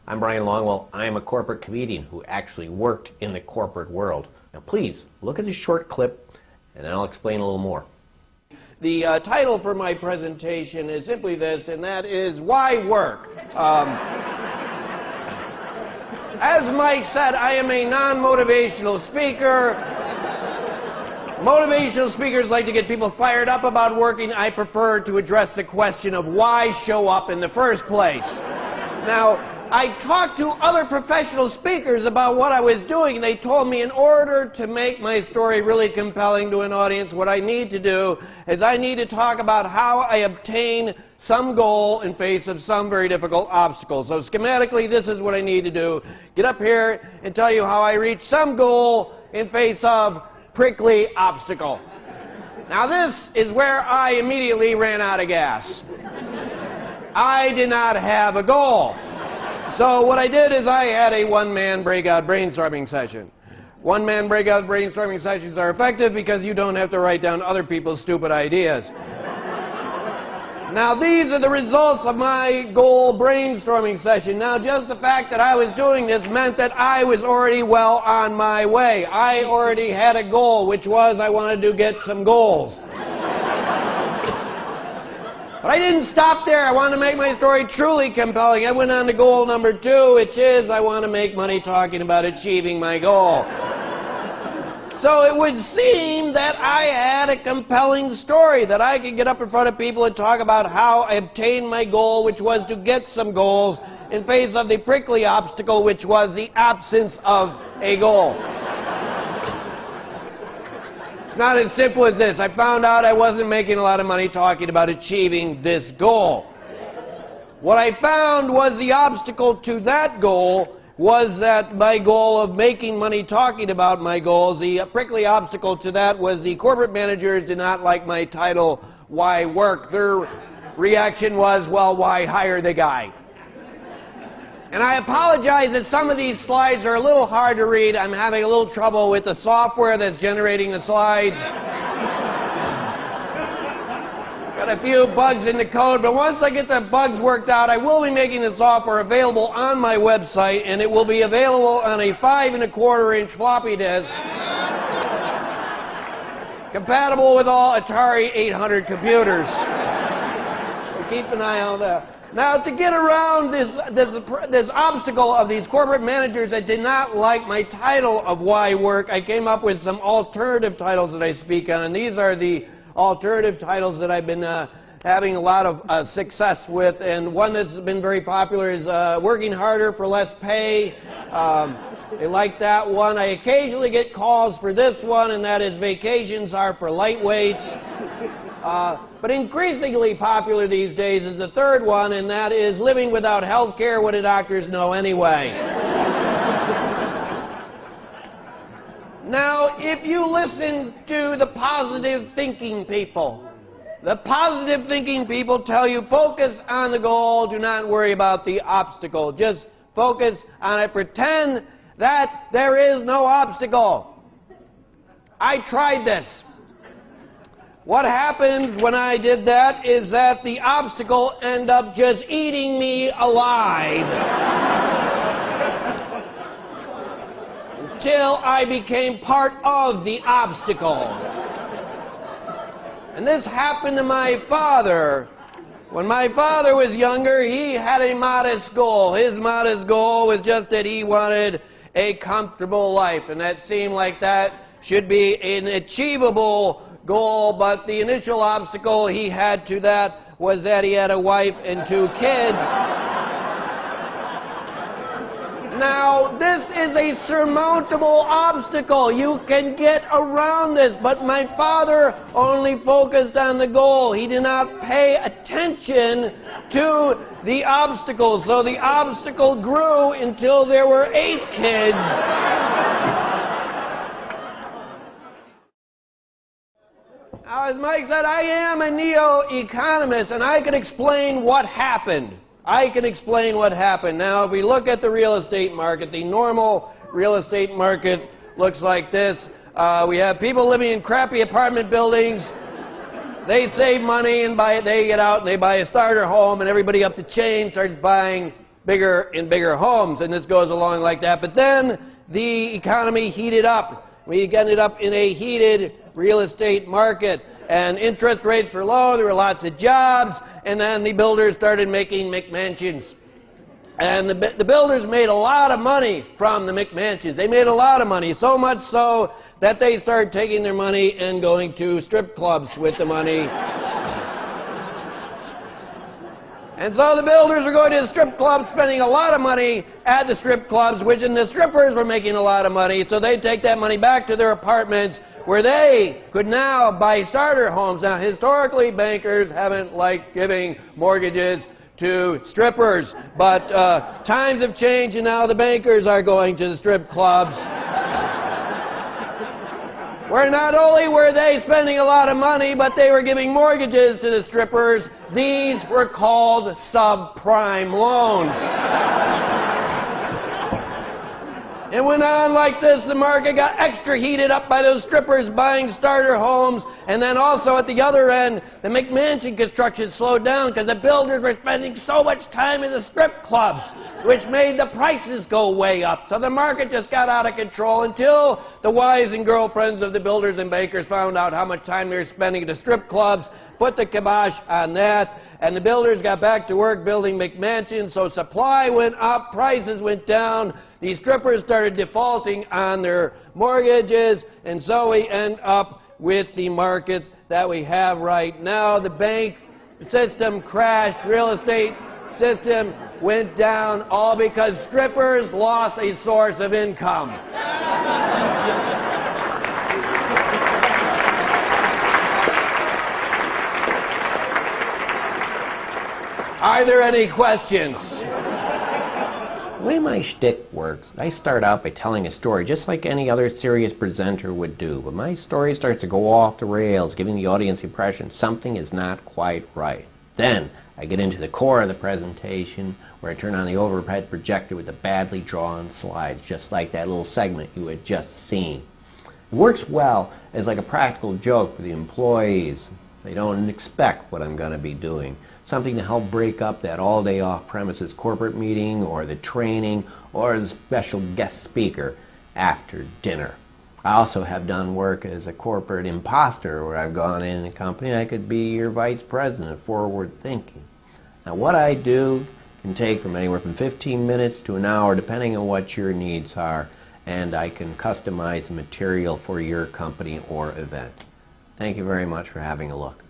I'm Brian Longwell. I am a corporate comedian who actually worked in the corporate world. Now please, look at this short clip and then I'll explain a little more. The title for my presentation is simply this, and that is, Why Work? As Mike said, I am a non-motivational speaker. Motivational speakers like to get people fired up about working. I prefer to address the question of why show up in the first place. Now, I talked to other professional speakers about what I was doing, and they told me in order to make my story really compelling to an audience, what I need to do is I need to talk about how I obtain some goal in face of some very difficult obstacles. So schematically, this is what I need to do. Get up here and tell you how I reach some goal in face of prickly obstacle. Now this is where I immediately ran out of gas. I did not have a goal. So what I did is I had a one-man breakout brainstorming session. One-man breakout brainstorming sessions are effective because you don't have to write down other people's stupid ideas. Now these are the results of my goal brainstorming session. Now just the fact that I was doing this meant that I was already well on my way. I already had a goal, which was I wanted to get some goals. But I didn't stop there. I wanted to make my story truly compelling. I went on to goal number 2, which is I want to make money talking about achieving my goal. So it would seem that I had a compelling story, that I could get up in front of people and talk about how I obtained my goal, which was to get some goals, in face of the prickly obstacle, which was the absence of a goal. Not as simple as this. I found out I wasn't making a lot of money talking about achieving this goal. What I found was the obstacle to that goal was that my goal of making money talking about my goals, the prickly obstacle to that was the corporate managers did not like my title, Why Work? Their reaction was, well, why hire the guy? And I apologize that some of these slides are a little hard to read. I'm having a little trouble with the software that's generating the slides. Got a few bugs in the code, but once I get the bugs worked out, I will be making the software available on my website, and it will be available on a 5¼ floppy disk, compatible with all Atari 800 computers. So keep an eye on that. Now, to get around this obstacle of these corporate managers that did not like my title of Why Work, I came up with some alternative titles that I speak on, and these are the alternative titles that I've been having a lot of success with, and one that's been very popular is Working Harder for Less Pay. They like that one. I occasionally get calls for this one, and that is Vacations Are for Lightweights. But increasingly popular these days is the third one, and that is Living Without Health Care, What Do Doctors Know Anyway? Now, if you listen to the positive thinking people, the positive thinking people tell you focus on the goal, do not worry about the obstacle. Just focus on it. Pretend that there is no obstacle. I tried this. What happens when I did that is that the obstacle ended up just eating me alive until I became part of the obstacle. And this happened to my father. When my father was younger, he had a modest goal. His modest goal was just that he wanted a comfortable life, and that seemed like that should be an achievable goal, but the initial obstacle he had to that was that he had a wife and 2 kids. Now, this is a surmountable obstacle. You can get around this, but my father only focused on the goal. He did not pay attention to the obstacle, so the obstacle grew until there were 8 kids. Now, as Mike said, I am a neo-economist, and I can explain what happened. I can explain what happened. Now, if we look at the real estate market, the normal real estate market looks like this. We have people living in crappy apartment buildings. They save money and they get out and they buy a starter home, and everybody up the chain starts buying in bigger homes, and this goes along like that. But then the economy heated up. We ended up in a heated real estate market, and interest rates were low, there were lots of jobs, and then the builders started making McMansions. And the builders made a lot of money from the McMansions. They made a lot of money, so much so that they started taking their money and going to strip clubs with the money. And so the builders were going to the strip clubs, spending a lot of money at the strip clubs, which and the strippers were making a lot of money, so they'd take that money back to their apartments, where they could now buy starter homes. Now, historically, bankers haven't liked giving mortgages to strippers, but times have changed, and now the bankers are going to the strip clubs, where not only were they spending a lot of money, but they were giving mortgages to the strippers. These were called subprime loans. It went on like this. The market got extra heated up by those strippers buying starter homes. And then also at the other end, the McMansion construction slowed down because the builders were spending so much time in the strip clubs, which made the prices go way up. So the market just got out of control until the wives and girlfriends of the builders and bankers found out how much time they were spending at the strip clubs, put the kibosh on that, and the builders got back to work building McMansions, so supply went up, prices went down, these strippers started defaulting on their mortgages, and so we end up with the market that we have right now. The bank system crashed, real estate system went down, all because strippers lost a source of income. Are there any questions? The way my shtick works, I start out by telling a story just like any other serious presenter would do. But my story starts to go off the rails, giving the audience the impression something is not quite right. Then I get into the core of the presentation, where I turn on the overhead projector with the badly drawn slides, just like that little segment you had just seen. It works well as like a practical joke for the employees. They don't expect what I'm going to be doing. Something to help break up that all-day off-premises corporate meeting or the training or the special guest speaker after dinner. I also have done work as a corporate imposter, where I've gone in a company and I could be your vice president, forward thinking. Now what I do can take from anywhere from 15 minutes to an hour, depending on what your needs are, and I can customize the material for your company or event. Thank you very much for having a look.